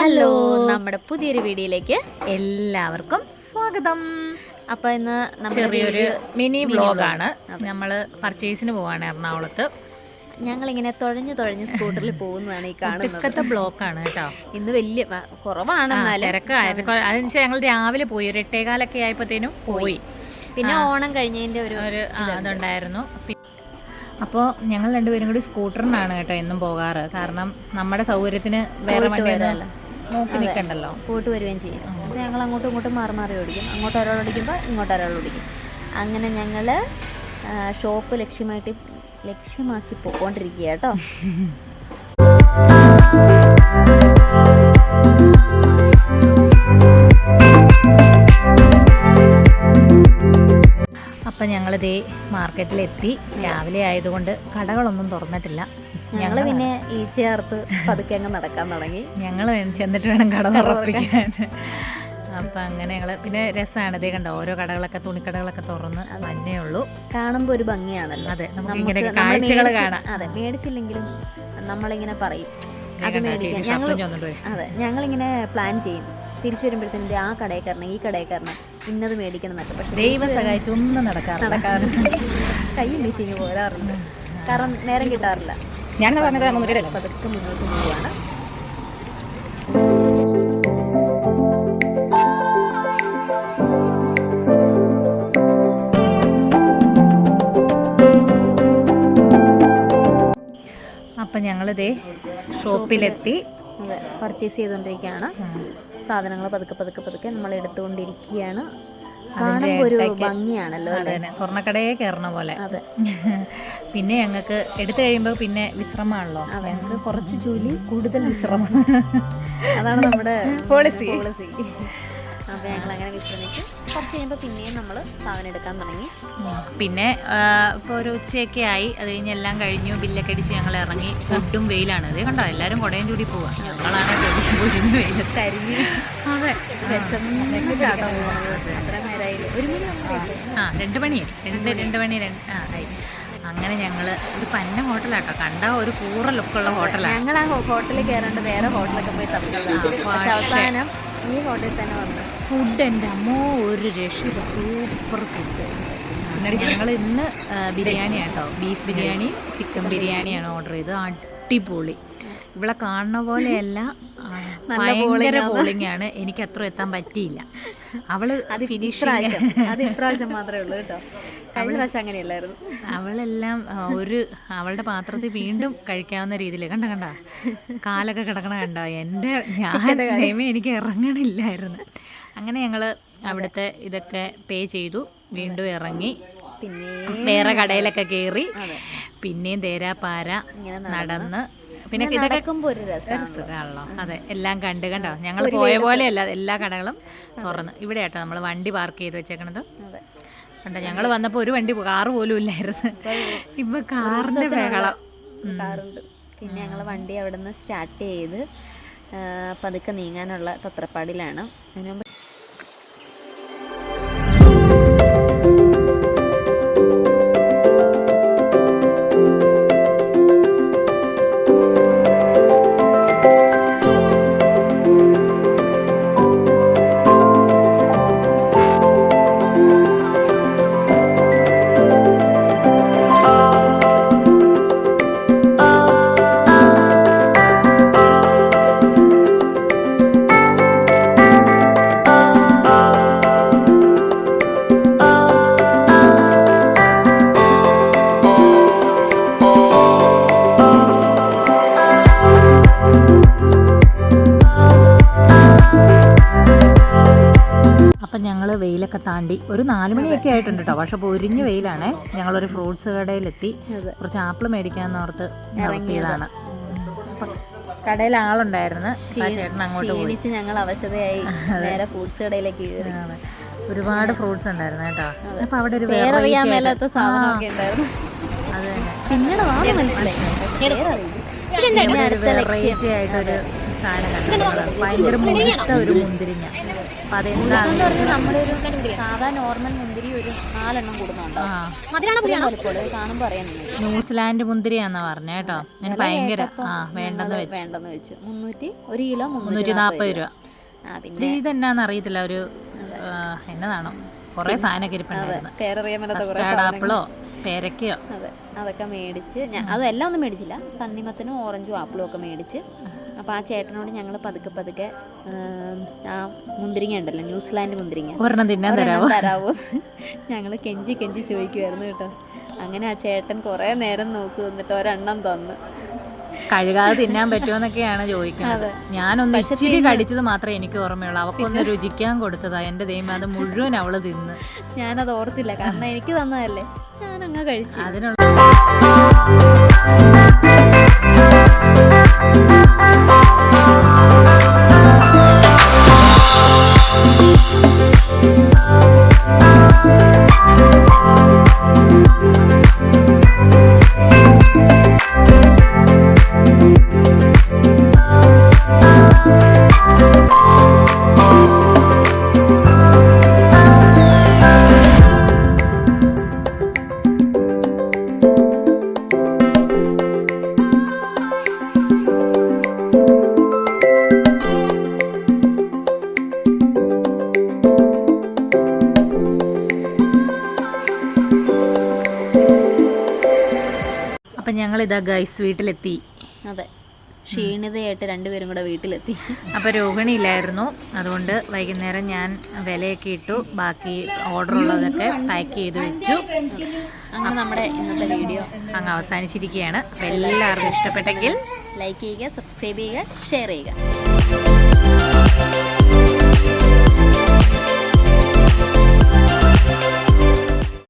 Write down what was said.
Hello, നമ്മുടെ പുതിയൊരു വീഡിയോയിലേക്ക് എല്ലാവർക്കും സ്വാഗതം. അപ്പോൾ ഇന്ന് ചെറിയൊരു മിനി വ്ലോഗാണ്. നമ്മൾ പർച്ചേസിന് പോവാണ് എറണാകുളത്ത്. ഞങ്ങളിങ്ങനെ തുഴഞ്ഞ് സ്കൂട്ടറിൽ പോകുന്നതാണ് ഈ കാണുന്നത്. ബ്ലോക്കാണ് കേട്ടോ. ഇന്ന് വലിയ കുറവാണ്, തിരക്കായത്. അതിനുശേഷം ഞങ്ങൾ രാവിലെ പോയി, ഒരു 8:15 ആയപ്പോഴത്തേനും പോയി. പിന്നെ ഓണം കഴിഞ്ഞതിൻ്റെ ഒരു അതുണ്ടായിരുന്നു. അപ്പോൾ ഞങ്ങൾ രണ്ടുപേരും കൂടി സ്കൂട്ടറിനാണ് കേട്ടോ എന്നും പോകാറ്. കാരണം നമ്മുടെ സൗകര്യത്തിന് വേറെ വണ്ടി നോക്കി നിൽക്കണ്ടല്ലോ, പോയിട്ട് വരികയും ചെയ്യും. അപ്പോൾ ഞങ്ങൾ അങ്ങോട്ടും ഇങ്ങോട്ടും മാറി ഓടിക്കും. അങ്ങോട്ട് ഒരാൾ ഓടിക്കുമ്പോൾ ഇങ്ങോട്ട് ഒരാൾ ഓടിക്കും. അങ്ങനെ ഞങ്ങൾ ഷോപ്പ് ലക്ഷ്യമാക്കി പോയിക്കൊണ്ടിരിക്കുക കേട്ടോ. അപ്പം ഞങ്ങളിതേ മാർക്കറ്റിലെത്തി. രാവിലെ ആയതുകൊണ്ട് കടകളൊന്നും തുറന്നിട്ടില്ല. ഞങ്ങൾ പിന്നെ ഈ ചേർത്ത് പതുക്കെ അങ്ങ് നടക്കാൻ തുടങ്ങി. ഞങ്ങൾ ചെന്നിട്ട് വേണം കട തുറപ്പിക്കാൻ. അപ്പം അങ്ങനെ ഞങ്ങൾ പിന്നെ രസമാണ്. ഇതേ കണ്ടോ, ഓരോ കടകളൊക്കെ തുണിക്കടകളൊക്കെ തുറന്ന് വന്നേ ഉള്ളൂ. കാണുമ്പോൾ ഒരു ഭംഗിയാണല്ലോ. അതെ, നമുക്ക് ഇങ്ങനെ കാഴ്ചകൾ കാണാം. അതെ, മേടിച്ചില്ലെങ്കിലും നമ്മളിങ്ങനെ പറയും അത് മേടിക്കാൻ. അതെ, ഞങ്ങളിങ്ങനെ പ്ലാൻ ചെയ്യും. തിരിച്ചു വരുമ്പോഴത്തേനും ആ കടയിൽ കയറണം, ഈ കടയിൽ കയറണം, ഇന്നത് മേടിക്കണം എന്നൊക്കെ. പക്ഷെ ദൈവം സഹായിച്ച് ഒന്നും നടക്കാറില്ല. കയ്യും വീശിങ്ങ് പോരാറുണ്ട്. കാരണം നേരം കിട്ടാറില്ല. ഞാൻ പറഞ്ഞത് പതുക്കെ മുന്നോട്ട് പോവുകയാണ്. അപ്പം ഞങ്ങളിതേ ഷോപ്പിലെത്തി പർച്ചേസ് ചെയ്തുകൊണ്ടിരിക്കുകയാണ്. സാധനങ്ങൾ പതുക്കെ നമ്മൾ എടുത്തുകൊണ്ടിരിക്കുകയാണ്. കാണുമ്പോൾ ഒരു ഭംഗിയാണല്ലോ. അതെ, സ്വർണ്ണക്കടയെ കയറണ പോലെ. അതെ. പിന്നെ ഞങ്ങൾക്ക് എടുത്തു കഴിയുമ്പോൾ പിന്നെ വിശ്രമമാണല്ലോ. ഞങ്ങൾക്ക് കുറച്ച് ജോലി, കൂടുതൽ വിശ്രമം. അതാണ് നമ്മുടെ പോളിസി. അപ്പോൾ ഞങ്ങൾ അങ്ങനെ വിശ്രമിച്ച് കുറച്ച് കഴിയുമ്പോൾ പിന്നെയും നമ്മൾ സാധനം എടുക്കാൻ തുടങ്ങി. പിന്നെ ഇപ്പോൾ ഒരു ഉച്ചയൊക്കെ ആയി. അത് കഴിഞ്ഞ് എല്ലാം കഴിഞ്ഞു, ബില്ലൊക്കെ അടിച്ച് ഞങ്ങൾ ഇറങ്ങി. ഫുഡും വെയിലാണ്. അതേ കണ്ടോ, എല്ലാവരും കുടയും ചൂടി പോവാ. ഞങ്ങളാണ് വെയിലത്ത് കരിഞ്ഞ്. അതെ, 2 മണി ആയി. അങ്ങനെ ഞങ്ങൾ ഒരു പന്ന ഹോട്ടലാട്ടോ, കണ്ട ഒരു പൂറ ലുക്കുള്ള ഹോട്ടലാണ്. ഞങ്ങൾ ആ ഹോട്ടലിൽ കയറേണ്ട വേറെ ഹോട്ടലൊക്കെ പോയി തപ്പിട്ടുണ്ട്. പക്ഷെ അവസാനം ഈ ഹോട്ടലിൽ തന്നെ വന്നു. ഫുഡ് എൻ്റെ അമ്മോ ഒരു രക്ഷയില്ല, സൂപ്പർ ഫുഡ്. ഞങ്ങൾ ഇന്ന് ബിരിയാണി ആട്ടോ, ബീഫ് ബിരിയാണി ചിക്കൻ ബിരിയാണിയാണ് ഓർഡർ ചെയ്തത്. അടിപൊളി. ഇവിടെ കാണുന്ന പോലെയല്ല, ഭയങ്കര പോളിംഗ് ആണ്. എനിക്ക് അത്ര എത്താൻ പറ്റിയില്ല. അവള് ഇപ്രാവശ്യം മാത്രമേ ഉള്ളൂ കേട്ടോ. അങ്ങനെയല്ലായിരുന്നു. അവളെല്ലാം അവളുടെ പാത്രത്തിൽ വീണ്ടും കഴിക്കാവുന്ന രീതിയിൽ കണ്ട കാലൊക്കെ കിടക്കണ കണ്ട. എനിക്ക് ഇറങ്ങണില്ലായിരുന്നു. അങ്ങനെ ഞങ്ങൾ അവിടുത്തെ ഇതൊക്കെ പേ ചെയ്തു, വീണ്ടും ഇറങ്ങി. പിന്നെ വേറെ കടയിലൊക്കെ കയറി, പിന്നെയും തേരാപ്പാര നടന്ന്. പിന്നെ ഇതൊക്കെ സുഖമാണല്ലോ. അതെ, എല്ലാം കണ്ടോ. ഞങ്ങൾ പോയ പോലെയല്ല, എല്ലാ കടകളും തുറന്ന്. ഇവിടെ ആട്ടോ നമ്മൾ വണ്ടി പാർക്ക് ചെയ്ത് വെച്ചേക്കണത്. കണ്ടോ, ഞങ്ങൾ വന്നപ്പോൾ ഒരു കാറ് പോലും ഇല്ലായിരുന്നു. ഇപ്പൊ കാറിന്റെ ബഹളം. പിന്നെ ഞങ്ങൾ വണ്ടി അവിടെ നിന്ന് സ്റ്റാർട്ട് ചെയ്ത് പതുക്കെ നീങ്ങാനുള്ള തത്രപ്പാടിലാണ്. അതിനു മുമ്പ് വെയിലൊക്കെ താണ്ടി ഒരു 4 മണിയൊക്കെ ആയിട്ടുണ്ട് കേട്ടോ. പക്ഷെ പൊരിഞ്ഞ വെയിലാണ്. ഞങ്ങളൊരു ഫ്രൂട്ട്സ് കടയിലെത്തി. കുറച്ച് ആപ്പിൾ മേടിക്കാമെന്ന് ഓർത്ത് നിർത്തിയതാണ്. കടയിൽ ആളുണ്ടായിരുന്നു. ചേട്ടൻ അങ്ങോട്ട് പോയി. ഞങ്ങൾ അവശതയായി നേരെ ഫ്രൂട്ട്സ് കടയിലേക്ക് കയറി. ഒരുപാട് ഫ്രൂട്ട്സ് ഉണ്ടായിരുന്നു കേട്ടോ. അപ്പൊ അവിടെ ഒരു മേലാത്ത സാധനമൊക്കെ ഉണ്ടായിരുന്നു. അത് തന്നെ. പിന്നീട് വെറൈറ്റി ആയിട്ടൊരു സാധനം കണ്ടത് ഭയങ്കര മുഴുത്ത ഒരു മുന്തിരിങ്ങ. അപ്പം അതെന്താണെന്ന് വെച്ചാൽ നമ്മുടെ ഒരു സാധാ നോർമൽ മുന്തിരി ഒരു 4 എണ്ണം കൂടുന്നുണ്ടോ കാണുമ്പോൾ അറിയാൻ. ന്യൂസിലാൻഡ് മുന്തിരിയാന്നാ പറഞ്ഞ കേട്ടോ. ഞാൻ ഭയങ്കര വേണ്ടെന്ന് വെച്ചു. 300 1 കിലോ 340 രൂപ. ഇതെന്നാന്ന് അറിയത്തില്ല, ഒരു എന്നതാണോ കുറേ സാധനമൊക്കെ ഇരിപ്പുണ്ടായിരുന്നു. കസ്റ്റാർഡ് ആപ്പിളോ പേരക്കയോ അതൊക്കെ മേടിച്ച് അതെല്ലാം ഒന്നും മേടിച്ചില്ല. തണ്ണിമത്തനും ഓറഞ്ചും ആപ്പിളും ഒക്കെ മേടിച്ച്. അപ്പോൾ ആ ചേട്ടനോട് ഞങ്ങൾ പതുക്കെ ആ മുന്തിരിങ്ങ ഉണ്ടല്ലോ, ന്യൂസിലാൻഡ് മുന്തിരിങ്ങ, ഒരെണ്ണം തിന്നാൻ തരാവോ ഞങ്ങൾ കെഞ്ചി ചോദിക്കുമായിരുന്നു കേട്ടോ. അങ്ങനെ ആ ചേട്ടൻ കുറേ നേരം നോക്കി വന്നിട്ട് ഒരെണ്ണം തന്നു. കഴുകാതെ തിന്നാൻ പറ്റുമോന്നൊക്കെയാണ് ചോദിക്കുന്നത്. ഞാനൊന്ന് ഇച്ചിരി കടിച്ചത് മാത്രമേ എനിക്ക് ഓർമ്മയുള്ളൂ. അവക്കൊന്ന് രുചിക്കാൻ കൊടുത്തതാ. എൻ്റെ ദൈവം, അത് മുഴുവൻ അവള് തിന്ന്. ഞാനത് ഓർത്തില്ല, കാരണം എനിക്ക് തന്നതല്ലേ, ഞാനങ്ങ് കഴിച്ചു. അതിനുള്ള അപ്പം ഞങ്ങളിതാ ഗൈസ് വീട്ടിലെത്തി. അതെ, ക്ഷീണിതയായിട്ട് രണ്ടുപേരും കൂടെ വീട്ടിലെത്തി. അപ്പോൾ രോഹിണി ഇല്ലായിരുന്നു, അതുകൊണ്ട് വൈകുന്നേരം ഞാൻ വിലയൊക്കെ ഇട്ടു. ബാക്കി ഓർഡർ ഉള്ളതൊക്കെ പാക്ക് ചെയ്ത് വെച്ചു. അങ്ങനെ നമ്മുടെ ഇന്നത്തെ വീഡിയോ അങ്ങ് അവസാനിച്ചിരിക്കുകയാണ്. അപ്പോൾ എല്ലാവർക്കും ഇഷ്ടപ്പെട്ടെങ്കിൽ ലൈക്ക് ചെയ്യുക, സബ്സ്ക്രൈബ് ചെയ്യുക, ഷെയർ ചെയ്യുക.